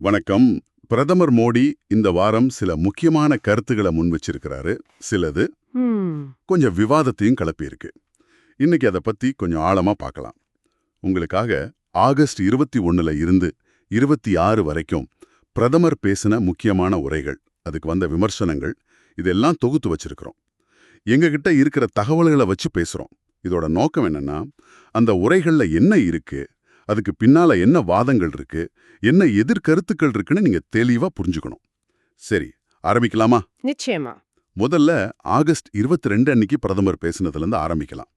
வணக்கம். பிரதமர் மோடி இந்த வாரம் சில முக்கியமான கருத்துக்களை முன் வச்சிருக்கிறாரு. சிலது கொஞ்சம் விவாதத்தையும் கிளப்பியிருக்கு. இன்னைக்கு அதை பத்தி கொஞ்சம் ஆழமா பார்க்கலாம். உங்களுக்காக ஆகஸ்ட் 21ல இருந்து 26 வரைக்கும் பிரதமர் பேசின முக்கியமான உரைகள், அதுக்கு வந்த விமர்சனங்கள், இதெல்லாம் தொகுத்து வச்சிருக்கிறோம். எங்ககிட்ட இருக்கிற தகவல்களை வச்சு பேசுறோம். இதோட நோக்கம் என்னன்னா, அந்த உரைகள்ல என்ன இருக்கு, அதுக்கு பின்னால என்ன வாதங்கள் இருக்கு, என்ன எதிர்கருத்துக்கள் இருக்குன்னு நீங்க தெளிவா புரிஞ்சுக்கணும். சரி, ஆரம்பிக்கலாமா? நிச்சயமா. முதல்ல ஆகஸ்ட் 22 அன்னைக்கு பிரதமர் பேசினதுலேருந்து ஆரம்பிக்கலாம்.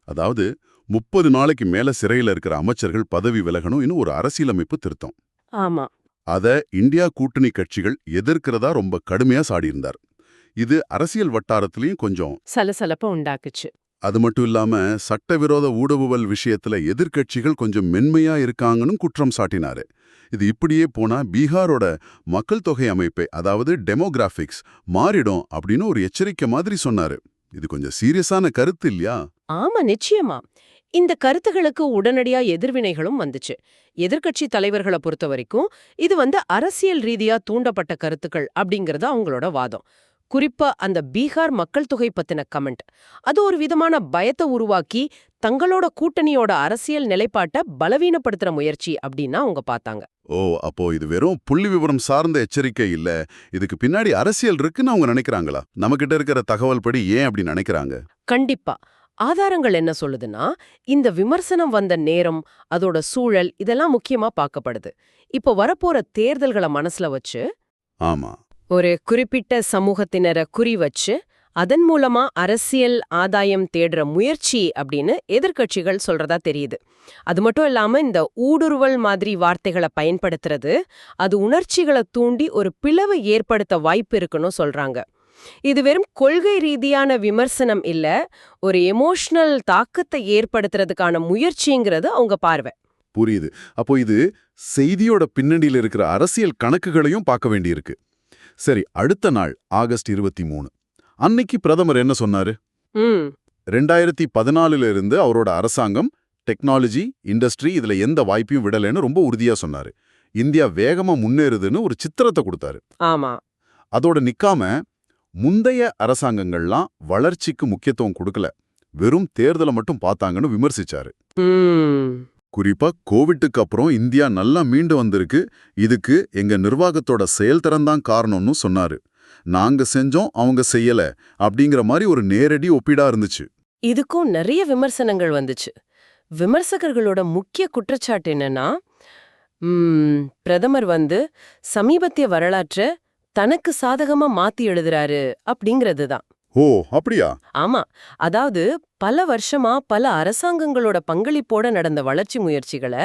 அதாவது 30 நாளைக்கு மேல சிறையில் இருக்கிற அமைச்சர்கள் பதவி விலகணும், இன்னும் ஒரு அரசியலமைப்பு திருத்தம். ஆமா. அத இந்தியா கூட்டணி கட்சிகள் எதிர்க்கிறதா ரொம்ப கடுமையா சாடியிருந்தார். இது அரசியல் வட்டாரத்திலையும் கொஞ்சம் சலசலப்ப உண்டாக்குச்சு. அது மட்டும் இல்லாம சட்டவிரோத ஊடுருவல் விஷயத்துல எதிர்க்கட்சிகள் கொஞ்சம் மென்மையா இருக்காங்கன்னு குற்றம் சாட்டினாரு. இது இப்படியே போனா பீகாரோட மக்கள் தொகை அமைப்பை, அதாவது டெமோகிராபிக்ஸ் மாறிடும் அப்படின்னு ஒரு எச்சரிக்கை மாதிரி சொன்னாரு. இது கொஞ்சம் சீரியஸான கருத்து இல்லையா? ஆமா, நிச்சயமா. இந்த கருத்துகளுக்கு உடனடியா எதிர்வினைகளும் வந்துச்சு. எதிர்க்கட்சி தலைவர்களை பொறுத்த வரைக்கும் இது அரசியல் ரீதியா தூண்டப்பட்ட கருத்துக்கள் அப்படிங்கறது அவங்களோட வாதம். குறிப்பா அந்த பீகார் மக்கள் தொகை பத்தின கமெண்ட், அது ஒரு விதமான பயத்தை உருவாக்கி தங்களோட கூட்டணியோட அரசியல் நிலைப்பாட்டை பலவீனப்படுத்துற முயற்சி அப்படின்னு அவங்க பார்த்தாங்க. ஓ, அப்போ இது வெறும் புள்ளி விவரம் சார்ந்த எச்சரிக்கை இல்ல, இதுக்கு பின்னாடி அரசியல் இருக்குன்னு அவங்க நினைக்கிறாங்களா? நம்மகிட்ட இருக்கிற தகவல் படி ஏன் அப்படி நினைக்கிறாங்க? கண்டிப்பா. ஆதாரங்கள் என்ன சொல்லுதுன்னா, இந்த விமர்சனம் வந்த நேரம், அதோட சூழல், இதெல்லாம் முக்கியமா பார்க்கப்படுது. இப்போ வரப்போற தேர்தல்களை மனசுல வச்சு, ஆமா, ஒரு குறிப்பிட்ட சமூகத்தினரை குறி வச்சு அதன் மூலமா அரசியல் ஆதாயம் தேடுற முயற்சி அப்படின்னு எதிர்க்கட்சிகள் சொல்றதா தெரியுது. அது மட்டும் இல்லாம இந்த ஊடுருவல் மாதிரி வார்த்தைகளை பயன்படுத்துறது, அது உணர்ச்சிகளை தூண்டி ஒரு பிளவு ஏற்படுத்த வாய்ப்பு இருக்குன்னு சொல்றாங்க. இது வெறும் கொள்கை ரீதியான விமர்சனம் இல்ல, ஒரு எமோஷனல் தாக்கத்தை ஏற்படுத்துறதுக்கான முயற்சிங்கிறது அவங்க பார்வை. புரியுது. அப்போ இது செய்தியோட பின்னணியில் இருக்கிற அரசியல் கணக்குகளையும் பார்க்க வேண்டியிருக்கு. சரி, அடுத்த நாள் ஆகஸ்ட் 23 அன்னைக்கு பிரதமர் என்ன சொன்னாரு? 2014 இருந்து அவரோட அரசாங்கம் டெக்னாலஜி, இண்டஸ்ட்ரி இதுல எந்த வாய்ப்பையும் விடலைன்னு ரொம்ப உறுதியா சொன்னாரு. இந்தியா வேகமா முன்னேறுதுன்னு ஒரு சித்திரத்தை கொடுத்தாரு. ஆமா. அதோட நிக்காம முந்தைய அரசாங்கங்கள்லாம் வளர்ச்சிக்கு முக்கியத்துவம் கொடுக்கல, வெறும் தேர்தலை மட்டும் பார்த்தாங்கன்னு விமர்சிச்சாரு. குறிப்பா கோவிட்டுக்கு அப்புறம் இந்தியா நல்லா மீண்டு வந்திருக்கு, இதுக்கு எங்க நிர்வாகத்தோட செயல்திறன்தான் காரணம்னு சொன்னாரு. நாங்க செஞ்சோம், அவங்க செய்யல அப்படிங்கிற மாதிரி ஒரு நேரடி ஒப்பீடா இருந்துச்சு. இதுக்கும் நிறைய விமர்சனங்கள் வந்துச்சு. விமர்சகர்களோட முக்கிய குற்றச்சாட்டு என்னன்னா, பிரதமர் சமீபத்திய வரலாற்றை தனக்கு சாதகமா மாத்தி எழுதுறாரு அப்படிங்கிறது தான். ஓ, அப்படியா? ஆமா. அதாவது பல வருஷமா பல அரசாங்கங்களோட பங்களிப்போட நடந்த வளர்ச்சி முயற்சிகளை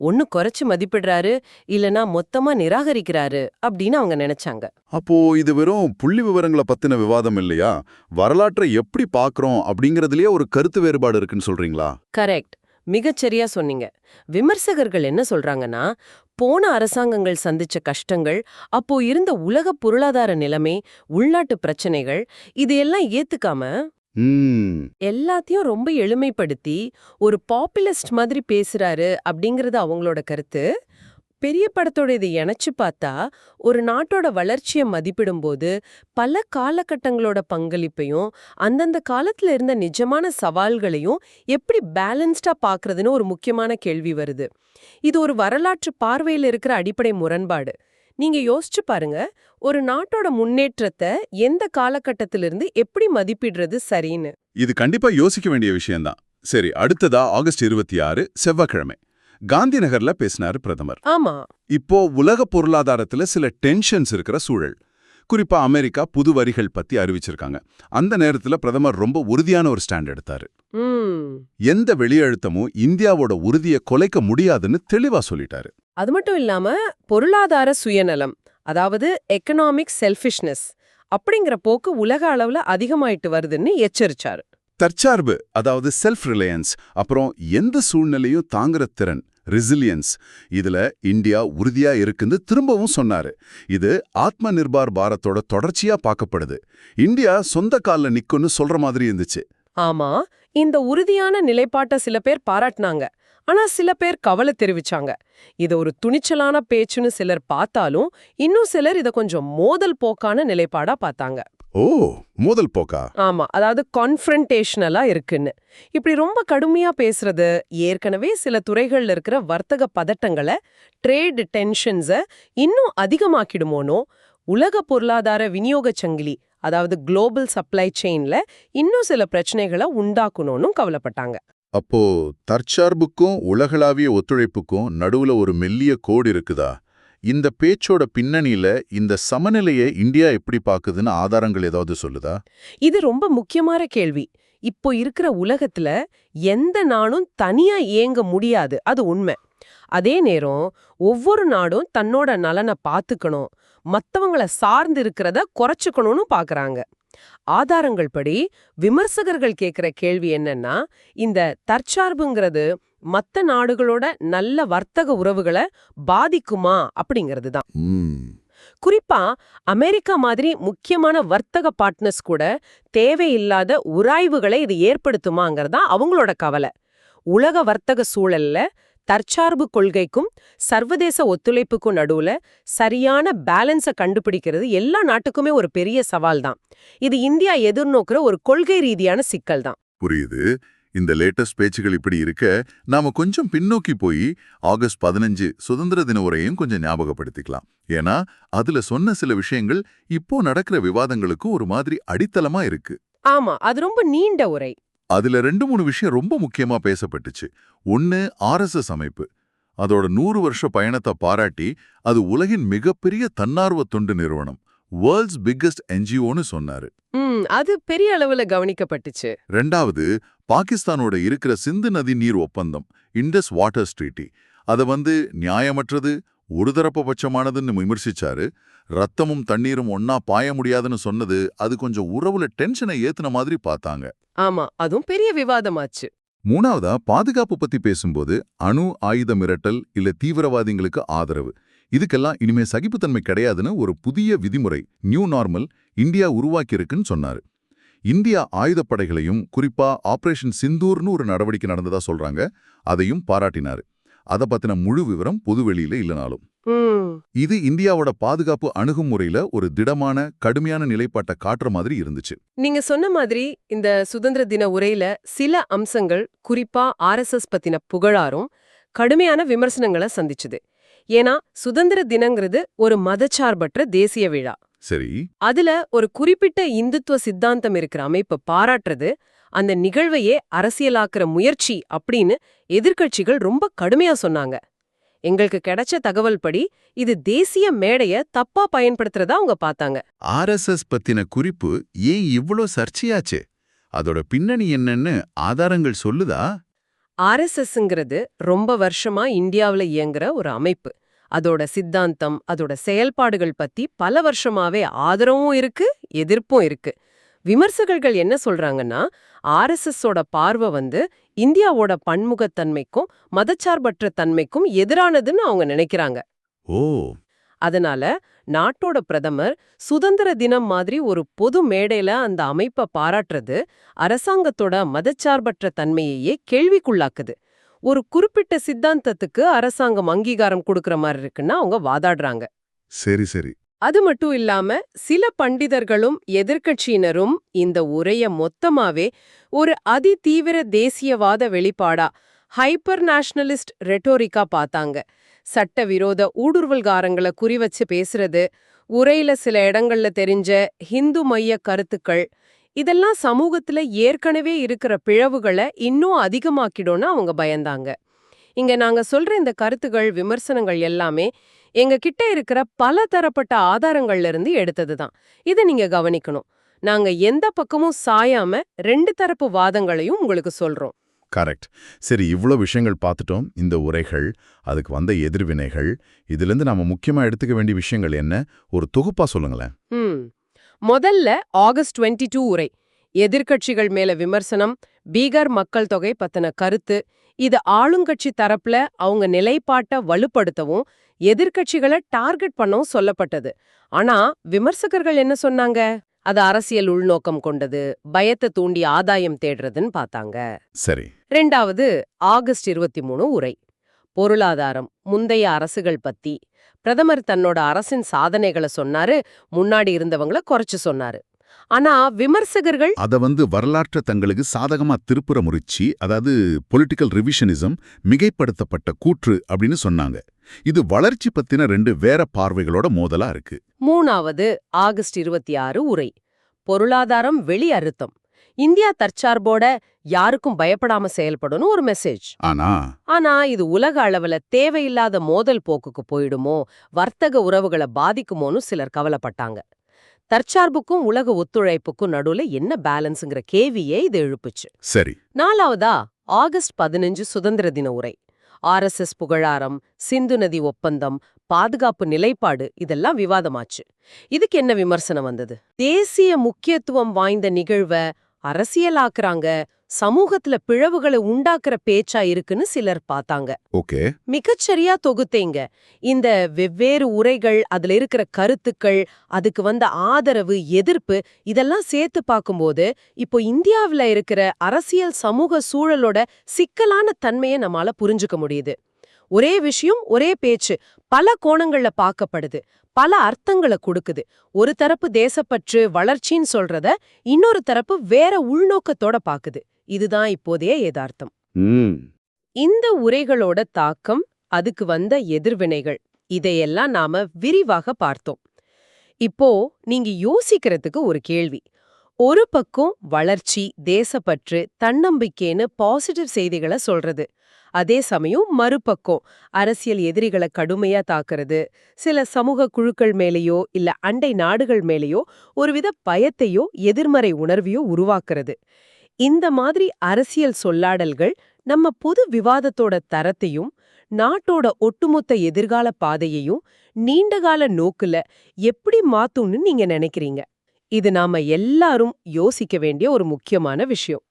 ஒன்னு குறைச்சு மதிப்பிடுறாரு, இல்லனா மொத்தமா நிராகரிக்கிறாரு அப்படின்னு அவங்க நினைச்சாங்க. அப்போ இது வெறும் புள்ளி விவரங்களை பத்தின விவாதம் இல்லையா? வரலாற்றை எப்படி பார்க்கறோம் அப்படிங்கறதுலயே ஒரு கருத்து வேறுபாடு இருக்குன்னு சொல்றீங்களா? கரெக்ட். மிகச்சரியா சொன்னீங்க. விமர்சகர்கள் என்ன சொல்றாங்கன்னா, போன அரசாங்கங்கள் சந்திச்ச கஷ்டங்கள், அப்போ இருந்த உலக பொருளாதார நிலைமை, உள்நாட்டு பிரச்சனைகள், இது எல்லாம் ஏத்துக்காம எல்லாத்தையும் ரொம்ப எளிமைப்படுத்தி ஒரு பாப்புலிஸ்ட் மாதிரி பேசுறாரு அப்படிங்கறது அவங்களோட கருத்து. பெரிய படத்தோட இதை இணைச்சு பார்த்தா, ஒரு நாட்டோட வளர்ச்சியை மதிப்பிடும்போது பல காலகட்டங்களோட பங்களிப்பையும் அந்தந்த காலத்துல இருந்த நிஜமான சவால்களையும் எப்படி பேலன்ஸ்டா பாக்குறதுன்னு ஒரு முக்கியமான கேள்வி வருது. இது ஒரு வரலாற்று பார்வையில் இருக்கிற அடிப்படை முரண்பாடு. நீங்க யோசிச்சு பாருங்க, ஒரு நாட்டோட முன்னேற்றத்தை எந்த காலகட்டத்திலிருந்து எப்படி மதிப்பிடுறது சரின்னு. இது கண்டிப்பா யோசிக்க வேண்டிய விஷயம்தான். சரி, அடுத்ததா ஆகஸ்ட் 26 செவ்வாய்க்கிழமை காந்தி நகர்ல பேசினாரு பிரதமர். ஆமா. இப்போ உலக பொருளாதாரத்துல சில டென்ஷன்ஸ் இருக்கிற சூழல். குறிப்பா அமெரிக்கா புது வரிகள் பத்தி அறிவிச்சிருக்காங்க. அந்த நேரத்துல பிரதமர் ரொம்ப உறுதியான ஒரு ஸ்டாண்ட் எடுத்தாரு. எந்த வெளியழுத்தமும் இந்தியாவோட உறுதியை குலைக்க முடியாதுன்னு தெளிவா சொல்லிட்டாரு. அது மட்டும் இல்லாம பொருளாதார சுயநலம், அதாவது எக்கனாமிக் செல்ஃபிஷ்னஸ் அப்படிங்கிற போக்கு உலக அளவுல அதிகமாயிட்டு வருதுன்னு எச்சரிச்சாரு. தற்சார்பு, அதாவது செல்ஃப் ரிலையன்ஸ், அப்புறம் எந்த சூழ்நிலையும் தாங்குற திறன், ரெசிலியன்ஸ், இதுல இந்தியா உறுதியா இருக்குன்னு திரும்பவும் சொன்னாரு. இது ஆத்ம நிர்பார் பாரத்தோட தொடர்ச்சியா பார்க்கப்படுது. இந்தியா சொந்த கால்ல நிக்குன்னு சொல்ற மாதிரி இருந்துச்சு. ஆமா, இந்த உறுதியான நிலைப்பாட்டை சில பேர் பாராட்டினாங்க. ஆனா சில பேர் கவலை தெரிவிச்சாங்க. இத ஒரு துணிச்சலான பேச்சுன்னு சிலர் பார்த்தாலும், இன்னும் சிலர் இத கொஞ்சம் மோதல் போக்கான நிலைப்பாடா பார்த்தாங்க. ஓ, மோதல் போக்கா? ஆமா, அதாவது கான்ஃப்ரண்டேஷனலா இருக்குன்னு. இப்படி ரொம்ப கடுமையா பேசுறது ஏற்கனவே சில துறைகள்ல இருக்கிற வர்த்தக பதட்டங்களை, ட்ரேட் டென்ஷன்ஸ இன்னும் அதிகமாக்கிடுமோனோ, உலக பொருளாதார விநியோகச் சங்கிலி, அதாவது குளோபல் சப்ளை செயின்ல இன்னும் சில பிரச்சனைகளை உண்டாக்கணும்னு கவலைப்பட்டாங்க. அப்போ தற்சார்புக்கும் உலகளாவிய ஒத்துழைப்புக்கும் நடுவுல ஒரு மெல்லிய கோடு இருக்குதா? இந்த பேச்சோட பின்னணியில இந்த சமநிலையை இந்தியா எப்படி பாக்குதுன்னு ஆதாரங்கள் ஏதாவது சொல்லுதா? இது ரொம்ப முக்கியமான கேள்வி. இப்போ இருக்கிற உலகத்துல எந்த நாடும் தனியா இயங்க முடியாது, அது உண்மை. அதே நேரம் ஒவ்வொரு நாடும் தன்னோட நலனை பாத்துக்கணும், மத்தவங்கள சார்ந்து இருக்கிறத குறைச்சுக்கணும்னு பாக்குறாங்க. ஆதாரங்கள் படி விமர்சகர்கள் கேக்குற கேள்வி என்னன்னா, இந்த தற்சார்புங்கிறது மத்த நாடுகளோட நல்ல வர்த்தக உறவுகளை பாதிக்குமா அப்படிங்கிறது தான். குறிப்பா அமெரிக்கா மாதிரி முக்கியமான வர்த்தக பார்ட்னர்ஸ் கூட தேவையில்லாத உராய்வுகளை இது ஏற்படுத்துமாங்கிறதா அவங்களோட கவலை. உலக வர்த்தக சூழல்ல தற்சார்பு கொள்கைக்கும் சர்வதேச ஒத்துழைப்புக்கும் நடுவுல சரியான பேலன்ஸை கண்டுபிடிக்கிறது எல்லா நாட்டுக்குமே ஒரு பெரிய சவால் தான். இது இந்தியா எதிர்நோக்குற ஒரு கொள்கை ரீதியான சிக்கல் தான். புரியுது. இந்த லேட்டஸ்ட் பேச்சுகள் இப்படி இருக்க, நாம கொஞ்சம் பின்னோக்கி போய் ஆகஸ்ட் 15 சுதந்திர தின உரையும் கொஞ்சம் ஞாபகப்படுத்திக்கலாம். ஏன்னா அதுல சொன்ன சில விஷயங்கள் இப்போ நடக்கிற விவாதங்களுக்கு ஒரு மாதிரி அடித்தளமா இருக்கு. ஆமா, அது ரொம்ப நீண்ட உரை. அதுல 2-3 விஷயம் ரொம்ப முக்கியமா பேசப்பட்டுச்சு. ஒன்னு, ஆர்எஸ்எஸ் அமைப்பு. அதோட 100 வருஷ பயணத்தை பாராட்டி அது உலகின் மிகப்பெரிய தன்னார்வ தொண்டு நிறுவனம், வேர்ல்ட்ஸ் பிக்கஸ்ட் என்ஜிஓன்னு சொன்னாரு. அது பெரிய அளவுல கவனிக்கப்பட்டுச்சு. 2வது, பாகிஸ்தானோட இருக்கிற சிந்து நதி நீர் ஒப்பந்தம், இண்டஸ் வாட்டர்ஸ் ட்ரீட்டி, அத நியாயமற்றது, ஒருதரப்பட்சமானதுன்னு விமர்சிச்சாரு. ரத்தமும் தண்ணீரும் ஒன்னா பாய முடியாதுன்னு சொன்னது அது கொஞ்சம் உறவுல டென்ஷனை ஏத்துன மாதிரி பார்த்தாங்க. ஆமா, அதுவும் பெரிய விவாதமாச்சு. 3வதா, பாதுகாப்பு பத்தி பேசும்போது அணு ஆயுத மிரட்டல் இல்ல தீவிரவாதிகளுக்கு ஆதரவு, இதுக்கெல்லாம் இனிமே சகிப்புத்தன்மை கிடையாதுன்னு ஒரு புதிய விதிமுறை, நியூ நார்மல், இந்தியா உருவாக்கியிருக்குன்னு சொன்னாரு. இந்தியா ஆயுதப்படைகளையும் குறிப்பா ஆபரேஷன் சிந்தூர்னு ஒரு நடவடிக்கை நடந்ததா சொல்றாங்க, அதையும் பாராட்டினாரு. அத பத்தின முழு விவரம் பொதுவெளியில இல்லனாலும் இது இந்தியாவோட பாதுகாப்பு அணுகுமுறையில ஒரு திடமான கடுமையான நிலைப்பாட்டை காட்டுற மாதிரி இருந்துச்சு. நீங்க சொன்ன மாதிரி இந்த சுதந்திர தின உரையில சில அம்சங்கள், குறிப்பா ஆர்எஸ்எஸ் பத்தின புகழாரும் கடுமையான விமர்சனங்களை சந்திச்சுது. ஏன்னா சுதந்திர தினங்கிறது ஒரு மதச்சார்பற்ற தேசிய விழா. சரி, அதுல ஒரு குறிப்பிட்ட இந்துத்துவ சித்தாந்தம் இருக்கிற அமைப்பை பாராட்டுறது அந்த நிகழ்வையே அரசியலாக்குற முயற்சி அப்படின்னு எதிர்க்கட்சிகள் ரொம்ப கடுமையா சொன்னாங்க. எங்களுக்கு கிடைச்ச தகவல் படி இது தேசிய மேடைய தப்பா பயன்படுத்துறதா அவங்க பார்த்தாங்க. ஆர்எஸ்எஸ் பத்தின குறிப்பு ஏன் இவ்ளோ சர்ச்சையாச்சு? அதோட பின்னணி என்னன்னு ஆதாரங்கள் சொல்லுதா? ஆர்எஸ்எஸ்ங்கிறது ரொம்ப வருஷமா இந்தியாவுல இயங்குற ஒரு அமைப்பு. அதோட சித்தாந்தம், அதோட செயல்பாடுகள் பத்தி பல வருஷமாவே ஆதரவும் இருக்கு, எதிர்ப்பும் இருக்கு. விமர்சகர்கள் என்ன சொல்றாங்கன்னா, ஆர்எஸ்எஸோட பார்வை இந்தியாவோட பன்முகத்தன்மைக்கும் மதச்சார்பற்ற தன்மைக்கும் எதிரானதுன்னு அவங்க நினைக்கிறாங்க. ஓ, அதனால நாட்டோட பிரதமர் சுதந்திர தினம் மாதிரி ஒரு பொது மேடையில அந்த அமைப்பை பாராட்டுறது அரசாங்கத்தோட மதச்சார்பற்ற தன்மையையே கேள்விக்குள்ளாக்குது. ஒரு குறிப்பிட்ட சித்தாந்தத்துக்கு அரசாங்கம் அங்கீகாரம் கொடுக்கற மாதிரி இருக்குன்னா அவங்க வாதாடுறாங்க. சரி சரி. அது மட்டும் இல்லாம சில பண்டிதர்களும் எதிர்க்கட்சியினரும் இந்த உரைய மொத்தமாவே ஒரு அதிதீவிர தேசியவாத வெளிப்பாடா, ஹைப்பர் நேஷனலிஸ்ட் ரெட்டோரிக்கா பார்த்தாங்க. சட்டவிரோத ஊடுருவல்காரங்களை குறிவச்சு பேசுறது, உரையில சில இடங்கள்ல தெரிஞ்ச ஹிந்து மைய கருத்துக்கள், இதெல்லாம் சமூகத்துல ஏற்கனவே இருக்கிற பிளவுகளை இன்னும் அதிகமாக்கிடும்னு அவங்க பயந்தாங்க. இங்க நாங்க சொல்ற இந்த கருத்துகள், விமர்சனங்கள் எல்லாமே எங்க கிட்ட இருக்கிற பல தரப்பட்ட ஆதாரங்கள்ல இருந்து எடுத்ததுதான். இதை நீங்க கவனிக்கணும். நாங்க எந்த பக்கமும் சாயாம 2 தரப்பு வாதங்களையும் உங்களுக்கு சொல்றோம். கரெக்ட். சரி, இவ்ளோ விஷயங்கள் பார்த்துட்டோம். இந்த உரைகள், அதுக்கு வந்த எதிர்வினைகள், இதிலிருந்து நாம முக்கியமா எடுத்துக்க வேண்டிய விஷயங்கள் என்ன? ஒரு தொகுப்பா சொல்லுங்களேன். முதல்ல ஆகஸ்ட் 22 உரை, எதிர்க்கட்சிகள் மேல விமர்சனம், பீகார் மக்கள் தொகை பத்தின கருத்து, இது ஆளுங்கட்சி தரப்புல அவங்க நிலைப்பாட்டை வலுப்படுத்தவும் எதிர்க்கட்சிகளை டார்கெட் பண்ணவும் சொல்லப்பட்டது. ஆனா விமர்சகர்கள் என்ன சொன்னாங்க? அது அரசியல் உள்நோக்கம் கொண்டது, பயத்தை தூண்டி ஆதாயம் தேடுறதுன்னு பார்த்தாங்க. சரி, 2வது ஆகஸ்ட் 23 உரை. பொருளாதாரம், முந்தைய அரசுகள் பத்தி. பிரதமர் தன்னோட அரசின் சாதனைகளை சொன்னாரு, முன்னாடி இருந்தவங்கள குறைச்சு சொன்னாரு. ஆனா விமர்சகர்கள் அத வரலாற்ற தங்களுக்கு சாதகமா திருப்புற முறிச்சி, அதாவது பொலிட்டிக்கல் ரிவிஷனிசம், மிகைப்படுத்தப்பட்ட கூற்று அப்படின்னு சொன்னாங்க. இது வளர்ச்சி பத்தின 2 வேற பார்வைகளோட மோதலா இருக்கு. 3வது ஆகஸ்ட் 26 உரை. பொருளாதாரம் வெளி அழுத்தம். இந்தியா தற்சார்போட யாருக்கும் பயப்படாம செயல்படணும் ஒரு மெசேஜ். ஆனா இது உலக அளவுல தேவையில்லாத மோதல் போக்குக்கு போயிடுமோ, வர்த்தக உறவுகளை பாதிக்குமோன்னு சிலர் கவலைப்பட்டாங்க. தற்சார்புக்கும் உலக ஒத்துழைப்புக்கும் நடுவுல என்ன பேலன்ஸ்ங்கிற கேள்வியே இது எழுப்புச்சு. சரி. 4வதா ஆகஸ்ட் 15 சுதந்திர தின உரை. RSS புகழாரம், சிந்து நதி ஒப்பந்தம், பாதுகாப்பு நிலைப்பாடு இதெல்லாம் விவாதமாச்சு. இதுக்கு என்ன விமர்சனம் வந்தது? தேசிய முக்கியத்துவம் வாய்ந்த நிகழ்வை அரசியலாக்குறாங்க, சமூகத்துல பிளவுகளை உண்டாக்குற பேச்சா இருக்குன்னு சிலர் பார்த்தாங்க. ஓகே. மிகச்சரியா தொகுத்தேங்க. இந்த வெவ்வேறு உரைகள், அதுல இருக்கிற கருத்துக்கள், அதுக்கு வந்த ஆதரவு, எதிர்ப்பு இதெல்லாம் சேர்த்து பார்க்கும்போது இப்போ இந்தியாவுல இருக்கிற அரசியல் சமூக சூழலோட சிக்கலான தன்மையை நம்மால புரிஞ்சுக்க முடியுது. ஒரே விஷயம், ஒரே பேச்சு பல கோணங்கள்ல பார்க்கப்படுது, பல அர்த்தங்களை கொடுக்குது. ஒரு தரப்பு தேசப்பற்று, வளர்ச்சின்னு சொல்றத இன்னொரு தரப்பு வேற உள்நோக்கத்தோட பாக்குது. இதுதான் இப்போதைய யதார்த்தம். இந்த உரைகளோட தாக்கம், அதுக்கு வந்த எதிர்வினைகள், இதையெல்லாம் நாம விரிவாக பார்த்தோம். இப்போ நீங்க யோசிக்கிறதுக்கு ஒரு கேள்வி. ஒரு பக்கம் வளர்ச்சி, தேசப்பற்று, தன்னம்பிக்கைன்னு பாசிட்டிவ் செய்திகளை சொல்றது. அதே சமயம் மறுபக்கம் அரசியல் எதிரிகளை கடுமையா தாக்குறது, சில சமூக குழுக்கள் மேலேயோ இல்ல அண்டை நாடுகள் மேலேயோ ஒருவித பயத்தையோ எதிர்மறை உணர்வையோ உருவாக்குறது. இந்த மாதிரி அரசியல் சொல்லாடல்கள் நம்ம பொது விவாதத்தோட தரத்தையும், நாட்டோட ஒட்டுமொத்த எதிர்கால பாதையையும் நீண்டகால நோக்குல எப்படி மாத்தும்னு நீங்க நினைக்கிறீங்க? இது நாம எல்லாரும் யோசிக்க வேண்டிய ஒரு முக்கியமான விஷயம்.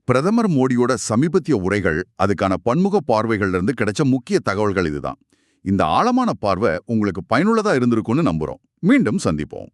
பிரதமர் மோடியோட சமீபத்திய உரைகள், அதுக்கான பன்முக பார்வைகள்ல இருந்து கிடைச்ச முக்கிய தகவல்கள் இதுதான். இந்த ஆழமான பார்வை உங்களுக்கு பயனுள்ளதா இருந்திருக்கும்னு நம்புறோம். மீண்டும் சந்திப்போம்.